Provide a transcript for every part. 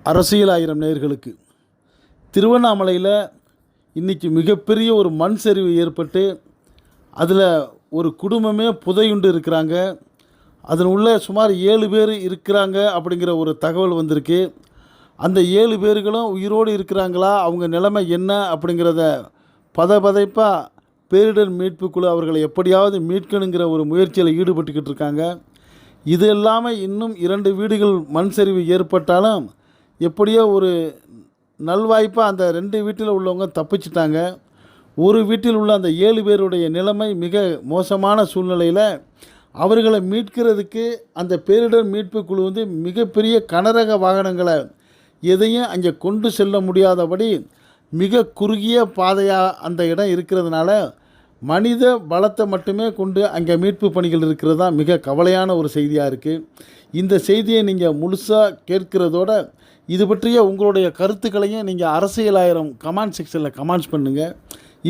அரசியல் ஆயிரம் நேயர்களுக்கு திருவண்ணாமலையில் இன்றைக்கி மிகப்பெரிய ஒரு மண் சரிவு ஏற்பட்டு அதில் ஒரு குடும்பமே புதையுண்டு இருக்கிறாங்க. அதில் உள்ள சுமார் 7 பேர் இருக்கிறாங்க அப்படிங்கிற ஒரு தகவல் வந்திருக்கு. அந்த 7 பேர்களும் உயிரோடு இருக்கிறாங்களா, அவங்க நிலைமை என்ன அப்படிங்கிறத பதைப்பாக பேரிடர் மீட்பு குழு அவர்களை எப்படியாவது மீட்கணுங்கிற ஒரு முயற்சியில் ஈடுபட்டுக்கிட்டு இருக்காங்க. இது இல்லாமல் இன்னும் 2 வீடுகள் மண் சரிவு ஏற்பட்டாலும் எப்படியோ ஒரு நல்வாய்ப்பாக அந்த 2 வீட்டில் உள்ளவங்க தப்பிச்சிட்டாங்க. ஒரு வீட்டில் உள்ள அந்த 7 பேருடைய நிலைமை மிக மோசமான சூழ்நிலையில் அவர்களை மீட்கிறதுக்கு அந்த பேரிடர் மீட்பு குழு மிகப்பெரிய கனரக வாகனங்களை எதையும் அங்கே கொண்டு செல்ல முடியாதபடி மிக குறுகிய பாதையாக அந்த இடம் இருக்கிறதுனால மனித பலத்தை மட்டுமே கொண்டு அங்கே மீட்பு பணிகள் இருக்கிறது தான் மிக கவலையான ஒரு செய்தியாக இருக்குது. இந்த செய்தியை நீங்கள் முழுசாக கேட்கிறதோட இது பற்றிய உங்களுடைய கருத்துக்களையும் நீங்கள் அரசியல் ஆயிரம் கமெண்ட் செக்ஷனில் கமெண்ட்ஸ் பண்ணுங்கள்.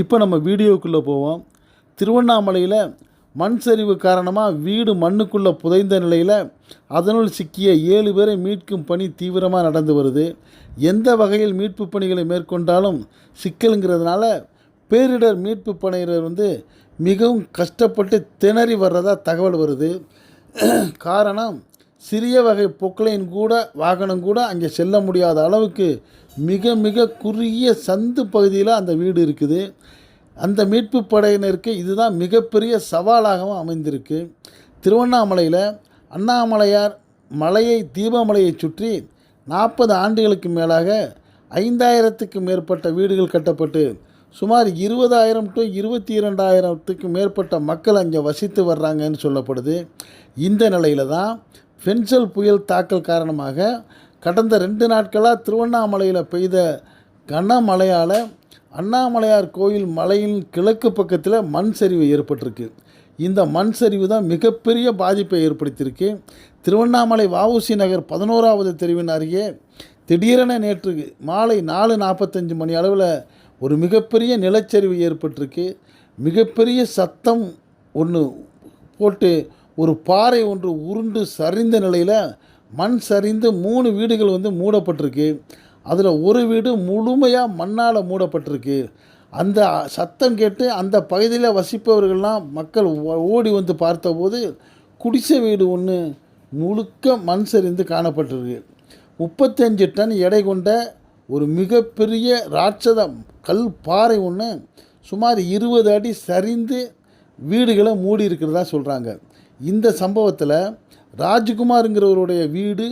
இப்போ நம்ம வீடியோக்குள்ளே போவோம். திருவண்ணாமலையில் மண் சரிவு காரணமாக வீடு மண்ணுக்குள்ளே புதைந்த நிலையில் அதனுள் சிக்கிய 7 பேரை மீட்கும் பணி தீவிரமாக நடந்து வருது. எந்த வகையில் மீட்பு பணிகளை மேற்கொண்டாலும் சிக்கலுங்கிறதுனால பேரிடர் மீட்பு பணியினர் மிகவும் கஷ்டப்பட்டு திணறி வர்றதா தகவல் வருது. காரணம், சிறிய வகை பொக்லைன் கூட வாகனம் கூட அங்கே செல்ல முடியாத அளவுக்கு மிக மிக குறுகிய சந்து பகுதியில் அந்த வீடு இருக்குது. அந்த மீட்பு படையினருக்கு இதுதான் மிகப்பெரிய சவாலாகவும் அமைந்திருக்கு. திருவண்ணாமலையில் அண்ணாமலையார் மலையை தீபமலையை சுற்றி 40 ஆண்டுகளுக்கு மேலாக 5000த்துக்கு மேற்பட்ட வீடுகள் கட்டப்பட்டு சுமார் 20,000 to 22,000த்துக்கு மேற்பட்ட மக்கள் அங்கே வசித்து வர்றாங்கன்னு சொல்லப்படுது. இந்த நிலையில் தான் பென்சல் புயல் தாக்கல் காரணமாக கடந்த 2 நாட்களாக திருவண்ணாமலையில் பெய்த கனமழையால் அண்ணாமலையார் கோயில் மலையின் கிழக்கு பக்கத்தில் மண் சரிவு ஏற்பட்டிருக்கு. இந்த மண் சரிவு தான் மிகப்பெரிய பாதிப்பை ஏற்படுத்தியிருக்கு. திருவண்ணாமலை வஉசி நகர் 11வது தெருவின் அருகே திடீரென நேற்று மாலை 4:45 மணி அளவில் ஒரு மிகப்பெரிய நிலச்சரிவு ஏற்பட்டிருக்கு. மிகப்பெரிய சத்தம் ஒன்று போட்டு ஒரு பாறை ஒன்று உருண்டு சரிந்த நிலையில் மண் சரிந்து 3 வீடுகள் மூடப்பட்டிருக்கு. அதில் ஒரு வீடு முழுமையாக மண்ணால் மூடப்பட்டிருக்கு. அந்த சத்தம் கேட்டு அந்த பகுதியில் வசிப்பவர்கள்லாம் மக்கள் ஓடி வந்து பார்த்தபோது குடிசை வீடு ஒன்று முழுக்க மண் சரிந்து காணப்பட்டிருக்கு. 35 டன் எடை கொண்ட ஒரு மிகப்பெரிய ராட்சத கல் பாறை ஒன்று சுமார் 20 அடி சரிந்து வீடுகளை மூடி இருக்கிறதா சொல்கிறாங்க. இந்த சம்பவத்தில் ராஜ்குமாருங்கிறவருடைய வீடு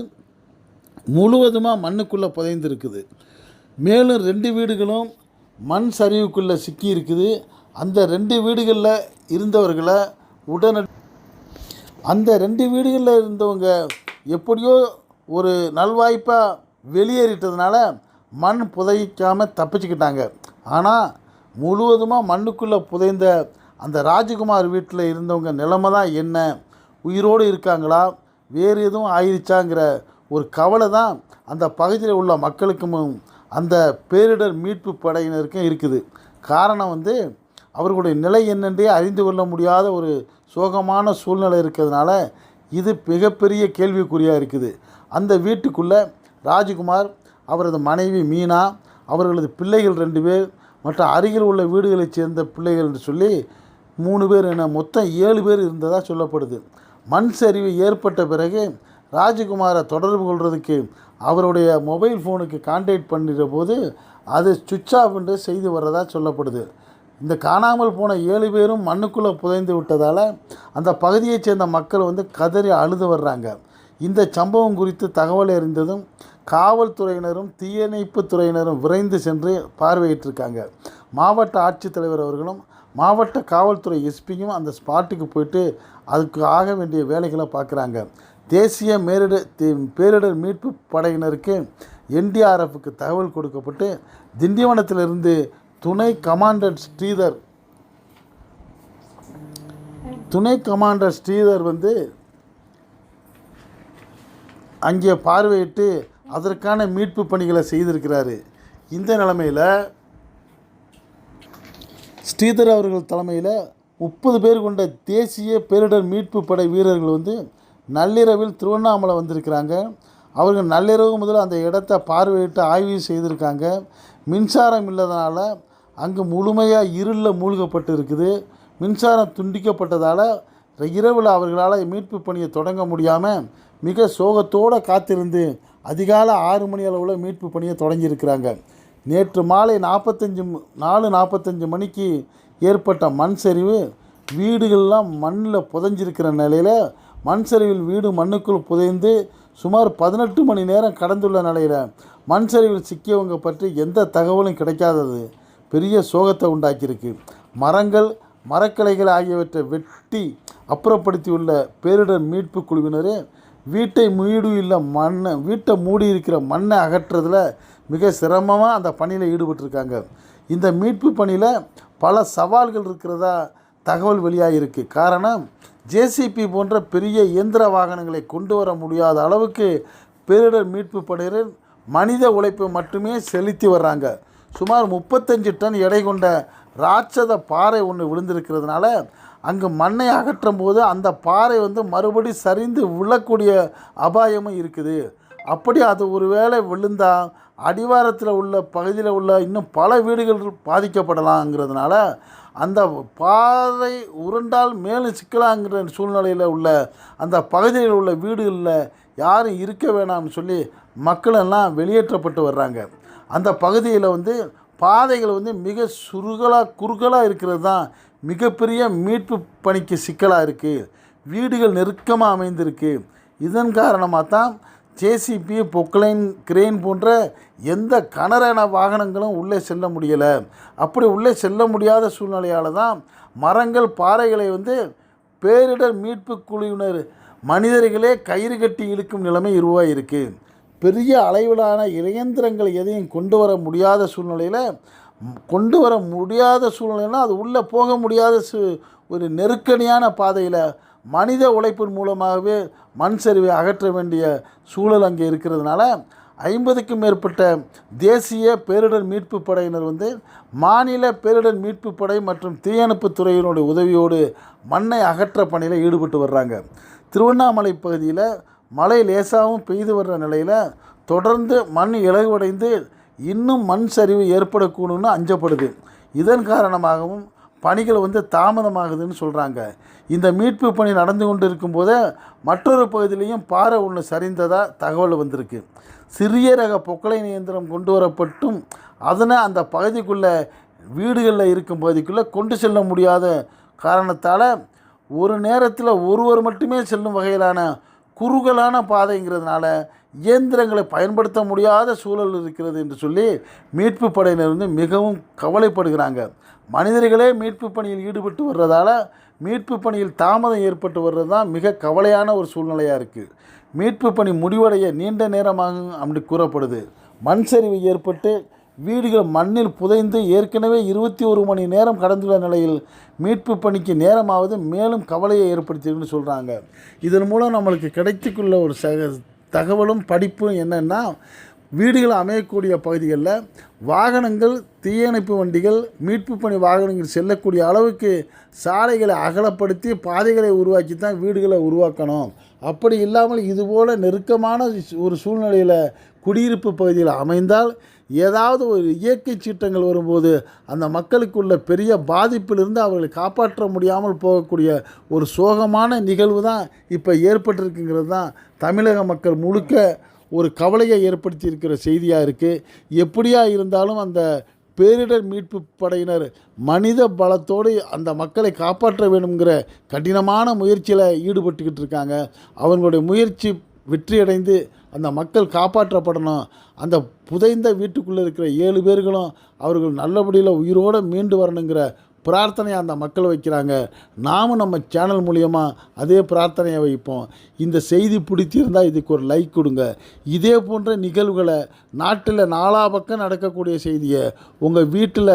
முழுவதுமாக மண்ணுக்குள்ளே புதைந்திருக்குது. மேலும் 2 வீடுகளும் மண் சரிவுக்குள்ளே சிக்கி இருக்குது. அந்த 2 வீடுகளில் இருந்தவர்களை அந்த 2 வீடுகளில் இருந்தவங்க எப்படியோ ஒரு நல்வாய்ப்பாக வெளியேறிட்டதுனால மண் புதைக்காமல் தப்பிச்சுக்கிட்டாங்க. ஆனால் முழுவதுமாக மண்ணுக்குள்ளே புதைந்த அந்த ராஜகுமார் வீட்டில் இருந்தவங்க நிலைமை தான் என்ன, உயிரோடு இருக்காங்களா, வேறு எதுவும் ஆயிடுச்சாங்கிற ஒரு கவலை தான் அந்த பகுதியில் உள்ள மக்களுக்கும் அந்த பேரிடர் மீட்பு படையினருக்கும் இருக்குது. காரணம் அவர்களுடைய நிலை என்னென்றே அறிந்து கொள்ள முடியாத ஒரு சோகமான சூழ்நிலை இருக்கிறதுனால இது மிகப்பெரிய கேள்விக்குறியாக இருக்குது. அந்த வீட்டுக்குள்ளே ராஜகுமார், அவரது மனைவி மீனா, அவர்களது பிள்ளைகள் 2 பேர் மற்றும் அருகில் உள்ள வீடுகளைச் சேர்ந்த பிள்ளைகள் என்று சொல்லி 3 பேர் என மொத்தம் 7 பேர் இருந்ததாக சொல்லப்படுது. மண் சரிவு ஏற்பட்ட பிறகு ராஜகுமாரை தொடர்பு கொள்வதற்கு அவருடைய மொபைல் ஃபோனுக்கு கான்டாக்ட் பண்ணுற போது அது சுவிட்ச் ஆஃப் என்று செய்து வர்றதா சொல்லப்படுது. இந்த காணாமல் போன 7 பேரும் மண்ணுக்குள்ளே புதைந்து விட்டதால் அந்த பகுதியைச் சேர்ந்த மக்கள் கதறி அழுது வர்றாங்க. இந்த சம்பவம் குறித்து தகவல் அறிந்ததும் காவல்துறையினரும் தீயணைப்பு துறையினரும் விரைந்து சென்று பார்வையிட்டிருக்காங்க. மாவட்ட ஆட்சித்தலைவர் அவர்களும் மாவட்ட காவல்துறை எஸ்பியும் அந்த ஸ்பாட்டுக்கு போயிட்டு அதுக்கு ஆக வேண்டிய வேலைகளை பார்க்குறாங்க. தேசிய பேரிடர் மீட்பு படையினருக்கு NDRFக்கு தகவல் கொடுக்கப்பட்டு திண்டிவனத்திலிருந்து துணை கமாண்டர் ஸ்ரீதர் அங்கே பார்வையிட்டு அதற்கான மீட்பு பணிகளை செய்திருக்கிறாரு. இந்த நிலைமையில் ஸ்ரீதர் அவர்கள் தலைமையில் 30 பேர் கொண்ட தேசிய பேரிடர் மீட்பு படை வீரர்கள் நள்ளிரவில் திருவண்ணாமலை வந்திருக்கிறாங்க. அவர்கள் நள்ளிரவு முதல் அந்த இடத்த பார்வையிட்டு ஆய்வு செய்திருக்காங்க. மின்சாரம் இல்லாதனால அங்கு முழுமையாக இருளில் மூழ்கப்பட்டு இருக்குது. மின்சாரம் துண்டிக்கப்பட்டதால் இரவில் அவர்களால் மீட்பு பணியை தொடங்க முடியாமல் மிக சோகத்தோடு காத்திருந்து அதிகாலை 6 மணி அளவில் மீட்பு பணியை தொடங்கியிருக்கிறாங்க. நேற்று மாலை 4:45 மணிக்கு ஏற்பட்ட மண் சரிவு வீடுகள்லாம் மண்ணில் புதைஞ்சிருக்கிற நிலையில் மண் சரிவில் வீடு மண்ணுக்குள் புதைந்து சுமார் 18 மணி நேரம் கடந்துள்ள நிலையில் மண் சரிவில் சிக்கியவங்க பற்றி எந்த தகவலும் கிடைக்காதது பெரிய சோகத்தை உண்டாக்கியிருக்கு. மரங்கள் மரக்கிளைகள் ஆகியவற்றை வெட்டி அப்புறப்படுத்தியுள்ள பேரிடர் மீட்பு குழுவினர் வீட்டை மூடி இருக்கிற மண்ணை அகற்றுறதில் மிக சிரமமாக அந்த பணியில் ஈடுபட்டிருக்காங்க. இந்த மீட்பு பணியில் பல சவால்கள் இருக்கிறதா தகவல் வெளியாகிருக்கு. காரணம், ஜேசிபி போன்ற பெரிய இயந்திர வாகனங்களை கொண்டு வர முடியாத அளவுக்கு பேரிடர் மீட்பு படையினர் மனித உழைப்பை மட்டுமே செலுத்தி வர்றாங்க. சுமார் 35 டன் எடை கொண்ட ராட்சத பாறை ஒன்று விழுந்திருக்கிறதுனால அங்கு மண்ணை அகற்றும் போது அந்த பாறை மறுபடி சரிந்து விழக்கூடிய அபாயமும் இருக்குது. அப்படி அது ஒரு வேளை விழுந்தால் அடிவாரத்தில் உள்ள பகுதியில் உள்ள இன்னும் பல வீடுகள் பாதிக்கப்படலாங்கிறதுனால அந்த பாறை உருண்டால் மேலும் சிக்கலாங்கிற சூழ்நிலையில் உள்ள அந்த பகுதியில் உள்ள வீடுகளில் யாரும் இருக்க வேணாம்னு சொல்லி மக்களெல்லாம் வெளியேற்றப்பட்டு வர்றாங்க. அந்த பகுதியில் பாதைகள் மிக குறுகலாக இருக்கிறது தான் மிகப்பெரிய மீட்பு பணிக்கு சிக்கலாக இருக்குது. வீடுகள் நெருக்கமாக அமைந்திருக்கு. இதன் காரணமாக தான் ஜேசிபி, பொக்லைன், கிரேன் போன்ற எந்த கனரக வாகனங்களும் உள்ளே செல்ல முடியலை. அப்படி உள்ளே செல்ல முடியாத சூழ்நிலையால் தான் மரங்கள் பாறைகளை பேரிடர் மீட்பு குழுவினர் மனிதர்களே கயிறு கட்டி இழுக்கும் நிலைமை உருவாகிருக்கு. பெரிய அளவிலான இயந்திரங்கள் எதையும் கொண்டு வர முடியாத சூழ்நிலைனா அது உள்ளே போக முடியாத ஒரு நெருக்கடியான பாதையில் மனித உழைப்பின் மூலமாகவே மண் சரிவை அகற்ற வேண்டிய சூழல் அங்கே இருக்கிறதுனால 50க்கும் மேற்பட்ட தேசிய பேரிடர் மீட்பு படையினர் மாநில பேரிடர் மீட்பு படை மற்றும் தீயணைப்புத் துறையினுடைய உதவியோடு மண்ணை அகற்ற பணியில் ஈடுபட்டு வர்றாங்க. திருவண்ணாமலை பகுதியில் மழை லேசாகவும் பெய்து வர்ற நிலையில் தொடர்ந்து மண் இலகுவடைந்து இன்னும் மண் சரிவு ஏற்படக்கூடும்னு அஞ்சப்படுது. இதன் காரணமாகவும் பணிகள் தாமதமாகுதுன்னு சொல்கிறாங்க. இந்த மீட்பு பணி நடந்து கொண்டு இருக்கும்போதே மற்றொரு பகுதியிலையும் பாறை ஒன்று சரிந்ததாக தகவல் வந்திருக்கு. சிறிய ரக பொக்லைன் இயந்திரம் கொண்டு வரப்பட்டும் அதனை அந்த பகுதிக்குள்ளே வீடுகளில் இருக்கும் பகுதிக்குள்ளே கொண்டு செல்ல முடியாத காரணத்தால் ஒரு நேரத்தில் ஒருவர் மட்டுமே செல்லும் வகையிலான குறுகலான பாதைங்கிறதுனால இயந்திரங்களை பயன்படுத்த முடியாத சூழல் இருக்கிறது என்று சொல்லி மீட்பு படையினர் மிகவும் கவலைப்படுகிறாங்க. மனிதர்களே மீட்பு பணியில் ஈடுபட்டு வர்றதால மீட்பு பணியில் தாமதம் ஏற்பட்டு வர்றது தான் மிக கவலையான ஒரு சூழ்நிலையாக இருக்குது. மீட்பு பணி முடிவடைய நீண்ட நேரமாகும் அப்படி கூறப்படுது. மண் சரிவு ஏற்பட்டு வீடுகள் மண்ணில் புதைந்து ஏற்கனவே 21 மணி நேரம் கடந்துள்ள நிலையில் மீட்பு பணிக்கு நேரமாவது மேலும் கவலையை ஏற்படுத்தியிருக்குன்னு சொல்கிறாங்க. இதன் மூலம் நம்மளுக்கு கிடைத்துக்குள்ள ஒரு தகவலும் படிப்பும் என்னென்னா, வீடுகள் அமையக்கூடிய பகுதிகளில் வாகனங்கள், தீயணைப்பு வண்டிகள், மீட்பு பணி வாகனங்கள் செல்லக்கூடிய அளவுக்கு சாலைகளை அகலப்படுத்தி பாதைகளை உருவாக்கி தான் வீடுகளை உருவாக்கணும். அப்படி இல்லாமல் இதுபோல் நெருக்கமான ஒரு சூழ்நிலையில் குடியிருப்பு பகுதியில் அமைந்தால் ஏதாவது ஒரு இயற்கை சீற்றங்கள் வரும்போது அந்த மக்களுக்குள்ள பெரிய பாதிப்பிலிருந்து அவர்களை காப்பாற்ற முடியாமல் போகக்கூடிய ஒரு சோகமான நிகழ்வு தான் இப்போ ஏற்பட்டிருக்குங்கிறது தான் தமிழக மக்கள் முழுக்க ஒரு கவலையை ஏற்படுத்தி இருக்கிற செய்தியாக இருக்குது. எப்படியா இருந்தாலும் அந்த பேரிடர் மீட்பு படையினர் மனித பலத்தோடு அந்த மக்களை காப்பாற்ற வேணுங்கிற கடினமான முயற்சியில் ஈடுபட்டுக்கிட்டு இருக்காங்க. அவங்களுடைய முயற்சி வெற்றியடைந்து அந்த மக்கள் காப்பாற்றப்படணும். அந்த புதைந்த வீட்டுக்குள்ளே இருக்கிற 7 பேர்களும் அவர்கள் நல்லபடியில் உயிரோடு மீண்டு வரணுங்கிற பிரார்த்தனையை அந்த மக்கள் வைக்கிறாங்க. நாமும் நம்ம சேனல் மூலியமாக அதே பிரார்த்தனையை வைப்போம். இந்த செய்தி பிடித்திருந்தால் இதுக்கு ஒரு லைக் கொடுங்க. இதே போன்ற நிகழ்வுகளை நாட்டில் 4 பக்கம் நடக்கக்கூடிய செய்தியை உங்கள் வீட்டில்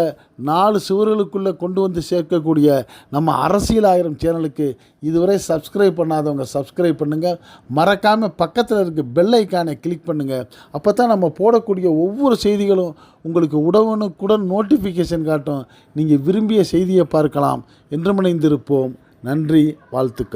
4 சுவர்களுக்குள்ளே கொண்டு வந்து சேர்க்கக்கூடிய நம்ம அரசியல் ஆயிரம் சேனலுக்கு இதுவரை சப்ஸ்கிரைப் பண்ணாதவங்க சப்ஸ்கிரைப் பண்ணுங்கள். மறக்காமல் பக்கத்தில் இருக்க பெல் ஐக்கானை கிளிக் பண்ணுங்கள். அப்போ தான் நம்ம போடக்கூடிய ஒவ்வொரு செய்திகளும் உங்களுக்கு உடனுக்குடன் நோட்டிஃபிகேஷன் காட்டும். நீங்கள் விரும்பிய செய்தியை பார்க்கலாம். என்று இணைந்திருப்போம். நன்றி, வாழ்த்துக்கள்.